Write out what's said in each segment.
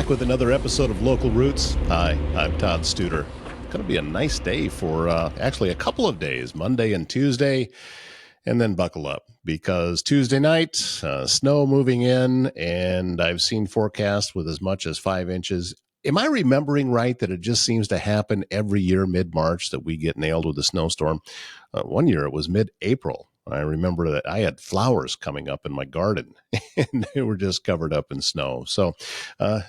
back with another episode of Local Roots. Hi, I'm Todd Studer. It's going to be a nice day for actually a couple of days, Monday and Tuesday, and then buckle up because Tuesday night, snow moving in, and I've seen forecasts with as much as 5 inches. Am I remembering right that it just seems to happen every year mid-March that we get nailed with a snowstorm? One year it was mid-April. I remember that I had flowers coming up in my garden and they were just covered up in snow. So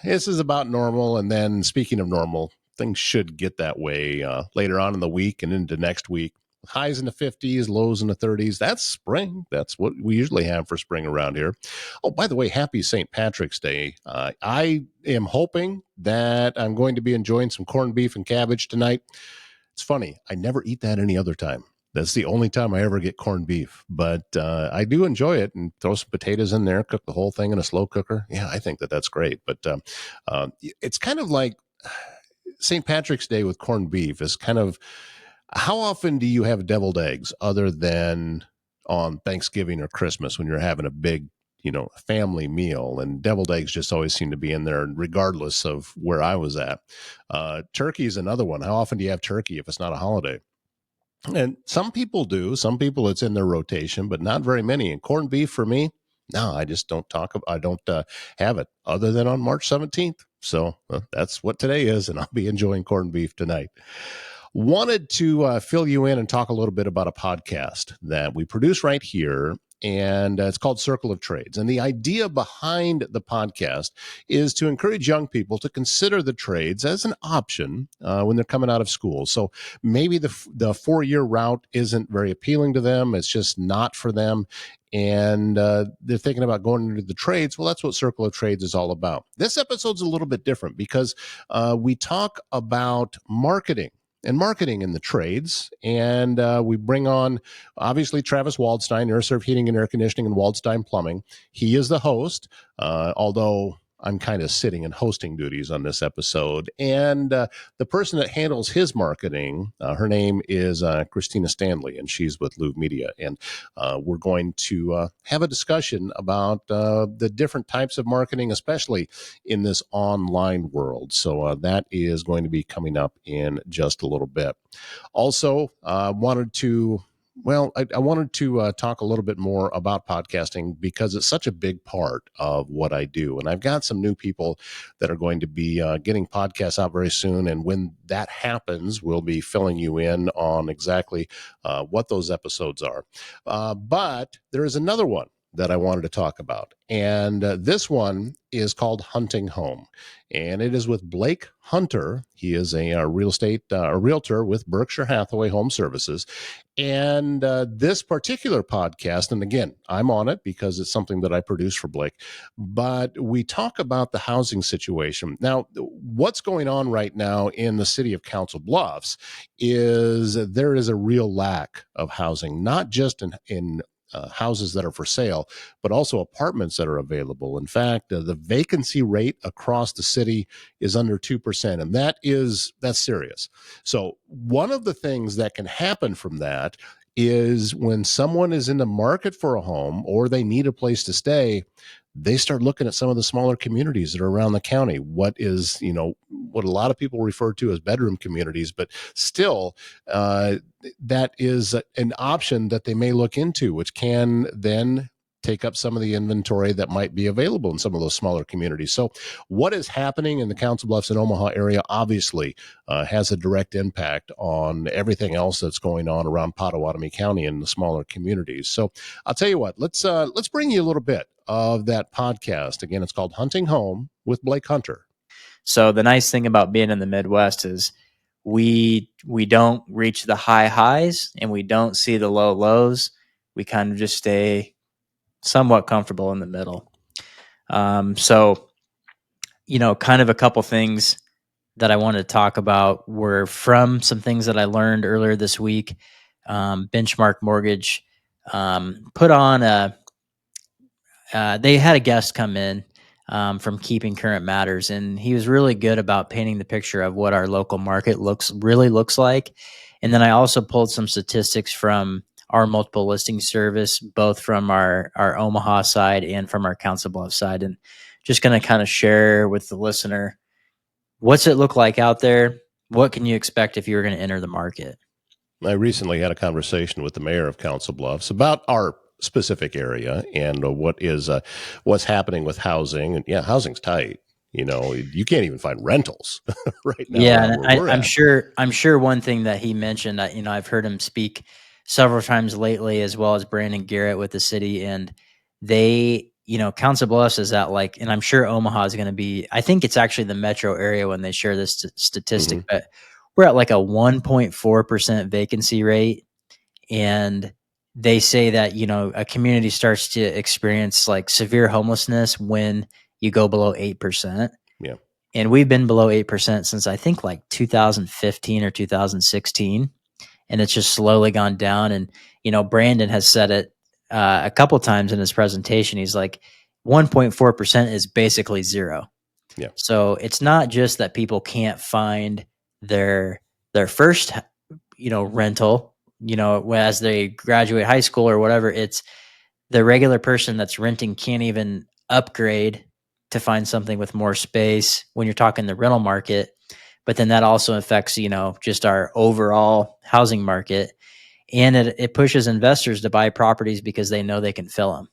this is about normal. And then speaking of normal, things should get that way later on in the week and into next week. Highs in the 50s, lows in the 30s. That's spring. That's what we usually have for spring around here. Oh, by the way, happy St. Patrick's Day. I am hoping that I'm going to be enjoying some corned beef and cabbage tonight. It's funny. I never eat that any other time. That's the only time I ever get corned beef, but I do enjoy it and throw some potatoes in there, cook the whole thing in a slow cooker. Yeah, I think that that's great. But it's kind of like St. Patrick's Day with corned beef is kind of, how often do you have deviled eggs other than on Thanksgiving or Christmas when you're having a big, family meal? And deviled eggs just always seem to be in there regardless of where I was at. Turkey is another one. How often do you have turkey if it's not a holiday? And some people do. Some people it's in their rotation, but not very many. And corned beef for me, no, I just don't have it other than on March 17th. So that's what today is, and I'll be enjoying corned beef tonight. Wanted to fill you in and talk a little bit about a podcast that we produce right here, and it's called Circle of Trades. And the idea behind the podcast is to encourage young people to consider the trades as an option when they're coming out of school. So maybe the 4-year route isn't very appealing to them. It's just not for them. And they're thinking about going into the trades. Well, that's what Circle of Trades is all about. This episode's a little bit different because we talk about marketing in the trades. And we bring on, obviously, Travis Waldstein, AirServe Heating and Air Conditioning and Waldstein Plumbing. He is the host, although I'm kind of sitting in hosting duties on this episode. And the person that handles his marketing, her name is Christina Stanley, and she's with Louvre Media. And we're going to have a discussion about the different types of marketing, especially in this online world. So that is going to be coming up in just a little bit. Also, I wanted to talk a little bit more about podcasting because it's such a big part of what I do. And I've got some new people that are going to be getting podcasts out very soon. And when that happens, we'll be filling you in on exactly what those episodes are. But there is another one that I wanted to talk about. And this one is called Hunting Home. And it is with Blake Hunter. He is a realtor with Berkshire Hathaway Home Services. And this particular podcast, and again, I'm on it because it's something that I produce for Blake, but we talk about the housing situation. Now, what's going on right now in the city of Council Bluffs is there is a real lack of housing, not just in houses that are for sale, but also apartments that are available. In fact, the vacancy rate across the city is under 2%, and that's serious. So one of the things that can happen from that is when someone is in the market for a home or they need a place to stay, they start looking at some of the smaller communities that are around the county. What a lot of people refer to as bedroom communities, but still, that is an option that they may look into, which can then take up some of the inventory that might be available in some of those smaller communities. So what is happening in the Council Bluffs and Omaha area obviously has a direct impact on everything else that's going on around Pottawatomie County and the smaller communities. So I'll tell you what, let's bring you a little bit of that podcast. Again, it's called Hunting Home with Blake Hunter. So the nice thing about being in the Midwest is we don't reach the high highs and we don't see the low lows. We kind of just stay somewhat comfortable in the middle. So, kind of a couple things that I wanted to talk about were from some things that I learned earlier this week. Benchmark Mortgage put on they had a guest come in from Keeping Current Matters, and he was really good about painting the picture of what our local market looks like. And then I also pulled some statistics from our multiple listing service, both from our Omaha side and from our Council Bluffs side. And just going to kind of share with the listener, what's it look like out there? What can you expect if you were going to enter the market? I recently had a conversation with the mayor of Council Bluffs about our specific area and what's happening with housing. And yeah, housing's tight. You can't even find rentals right now Yeah, around and where we're I'm at. sure one thing that he mentioned that I've heard him speak several times lately, as well as Brandon Garrett with the city, and they, Council Bluffs is at like, and I'm sure Omaha is going to be. I think it's actually the metro area when they share this statistic, Hmm. but we're at like a 1.4% vacancy rate, and they say that a community starts to experience like severe homelessness when you go below 8%. Yeah. And we've been below 8% since I think like 2015 or 2016. And it's just slowly gone down. And, Brandon has said it a couple times in his presentation. He's like, 1.4% is basically zero. Yeah. So it's not just that people can't find their first, rental, as they graduate high school or whatever. It's the regular person that's renting can't even upgrade to find something with more space when you're talking the rental market. But then that also affects, just our overall housing market. And it pushes investors to buy properties because they know they can fill them.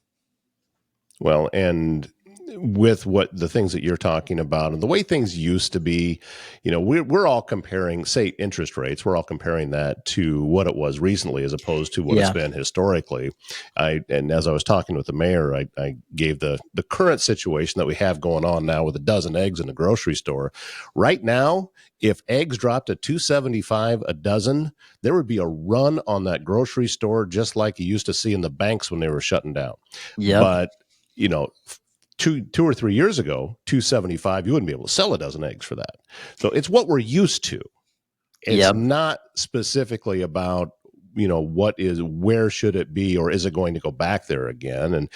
Well, and with what the things that you're talking about and the way things used to be, we're all comparing, say, interest rates. We're all comparing that to what it was recently as opposed to what it's Yeah. been historically. And as I was talking with the mayor, I gave the current situation that we have going on now with a dozen eggs in the grocery store. Right now, if eggs dropped to $2.75 a dozen, there would be a run on that grocery store just like you used to see in the banks when they were shutting down. Yep. But you know, two or 3 years ago, $2.75, you wouldn't be able to sell a dozen eggs for that. So it's what we're used to. It's Yep. not specifically about, where should it be, or is it going to go back there again? And,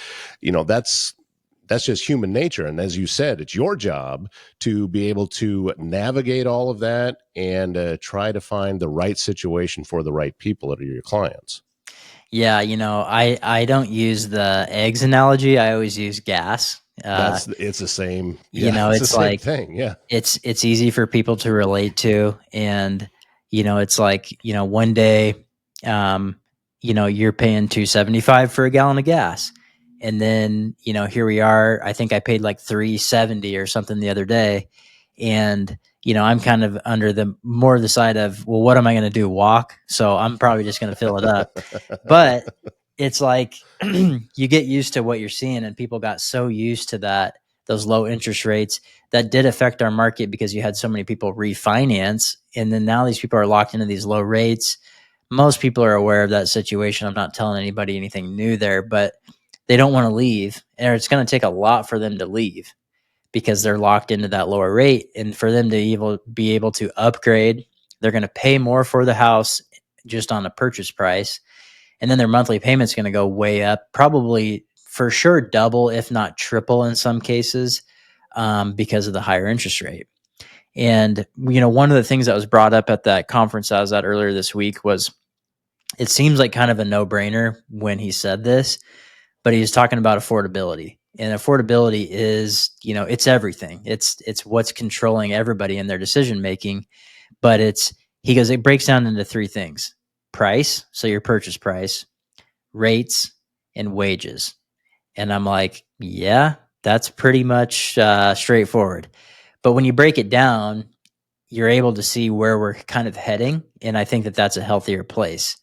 that's just human nature. And as you said, it's your job to be able to navigate all of that and try to find the right situation for the right people that are your clients. Yeah. I don't use the eggs analogy. I always use gas. It's the same. Yeah, it's the It's same like, thing. Yeah. it's easy for people to relate to. And, it's like, one day, um, you're paying $2.75 for a gallon of gas. And then, here we are. I think I paid like $3.70 or something the other day. And, I'm kind of under the side of, well, what am I going to do? Walk? So I'm probably just going to fill it up. But it's like you get used to what you're seeing, and people got so used to those low interest rates that did affect our market because you had so many people refinance. And then now these people are locked into these low rates. Most people are aware of that situation. I'm not telling anybody anything new there, but they don't want to leave. And it's going to take a lot for them to leave because they're locked into that lower rate. And for them to be able to upgrade, they're going to pay more for the house just on the purchase price. And then their monthly payment's going to go way up, probably for sure double, if not triple in some cases, because of the higher interest rate. And, one of the things that was brought up at that conference I was at earlier this week was it seems like kind of a no-brainer when he said this, but he was talking about affordability. And affordability is, it's everything. It's what's controlling everybody in their decision making. But he goes, it breaks down into three things: price, so your purchase price, rates, and wages. And I'm like, yeah, that's pretty much straightforward. But when you break it down, you're able to see where we're kind of heading. And I think that that's a healthier place.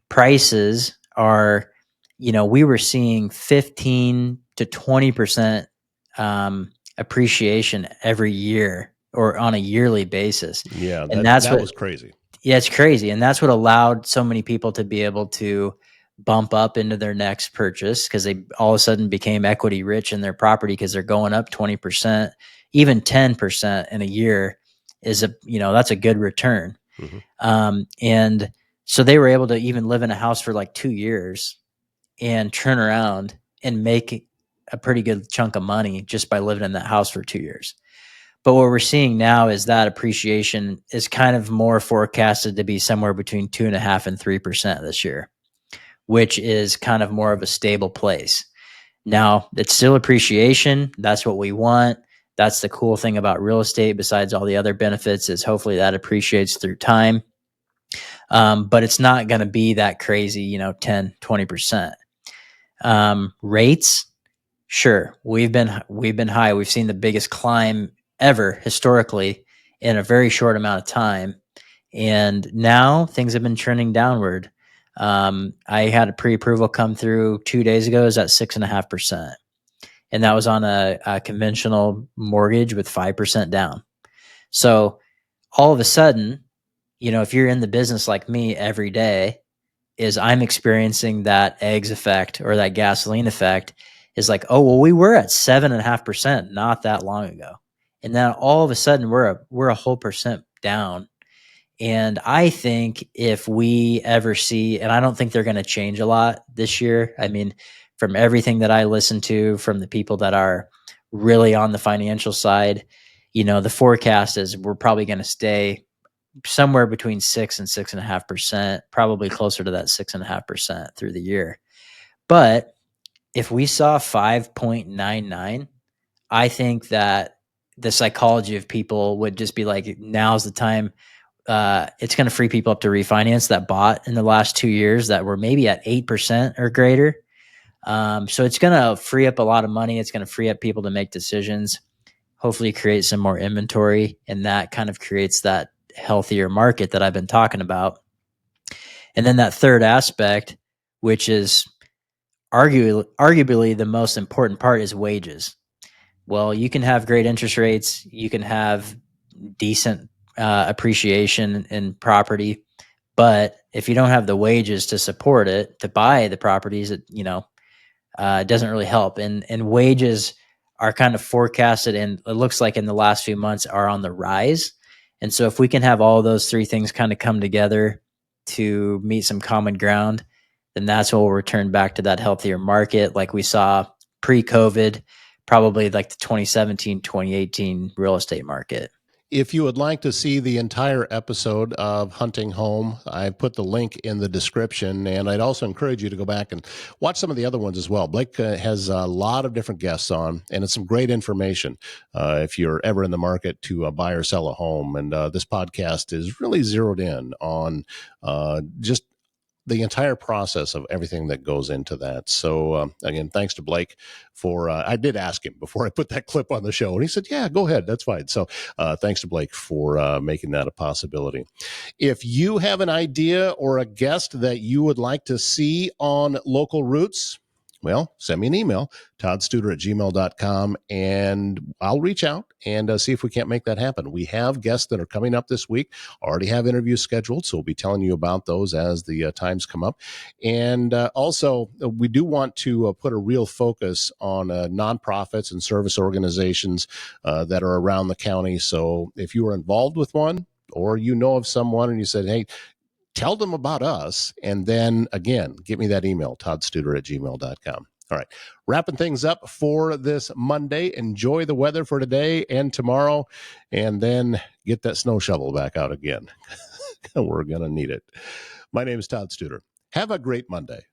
Prices are, we were seeing 15 to 20% appreciation every year or on a yearly basis. Yeah, And that was crazy. yeah, it's crazy. And that's what allowed so many people to be able to bump up into their next purchase because they all of a sudden became equity rich in their property because they're going up 20%, even 10% in a year that's a good return. Mm-hmm. And so they were able to even live in a house for like 2 years and turn around and make a pretty good chunk of money just by living in that house for 2 years. But what we're seeing now is that appreciation is kind of more forecasted to be somewhere between 2.5% and 3% this year, which is kind of more of a stable place. Now, it's still appreciation. That's what we want. That's the cool thing about real estate, besides all the other benefits, is hopefully that appreciates through time. But it's not going to be that crazy, 10, 20%. Rates, sure, we've been high. We've seen the biggest climb ever historically in a very short amount of time. And now things have been trending downward. I had a pre-approval come through 2 days ago. Is at 6.5%, and that was on a conventional mortgage with 5% down. So all of a sudden, if you're in the business like me every day, is I'm experiencing that eggs effect or that gasoline effect. Is like, oh well, we were at 7.5% not that long ago, and then all of a sudden we're a whole percent down. And I think if we ever see, and I don't think they're going to change a lot this year. I mean, from everything that I listen to from the people that are really on the financial side, the forecast is we're probably going to stay somewhere between 6 and 6.5%, probably closer to that 6.5% through the year. But if we saw 5.99, I think that the psychology of people would just be like, now's the time. It's going to free people up to refinance that bought in the last 2 years that were maybe at 8% or greater. So it's going to free up a lot of money. It's going to free up people to make decisions, hopefully create some more inventory. And that kind of creates that healthier market that I've been talking about. And then that third aspect, which is arguably the most important part, is wages. Well, you can have great interest rates. You can have decent appreciation in property. But if you don't have the wages to support it, to buy the properties, it doesn't really help. And wages are kind of forecasted, and it looks like in the last few months are on the rise. And so if we can have all those three things kind of come together to meet some common ground, then that's when we'll return back to that healthier market like we saw pre-COVID, probably like the 2017, 2018 real estate market. If you would like to see the entire episode of Hunting Home, I put the link in the description, and I'd also encourage you to go back and watch some of the other ones as well. Blake has a lot of different guests on, and it's some great information if you're ever in the market to buy or sell a home. And this podcast is really zeroed in on just the entire process of everything that goes into that. So again, thanks to Blake for, I did ask him before I put that clip on the show, and he said, yeah, go ahead. That's fine. So thanks to Blake for making that a possibility. If you have an idea or a guest that you would like to see on Local Roots, well, send me an email, toddstuder@gmail.com, and I'll reach out and see if we can't make that happen. We have guests that are coming up this week, already have interviews scheduled, so we'll be telling you about those as the times come up. And also, we do want to put a real focus on nonprofits and service organizations that are around the county. So if you are involved with one, or you know of someone and you said, hey, tell them about us. And then again, get me that email, toddstuder@gmail.com. All right. Wrapping things up for this Monday. Enjoy the weather for today and tomorrow, and then get that snow shovel back out again. We're going to need it. My name is Todd Studer. Have a great Monday.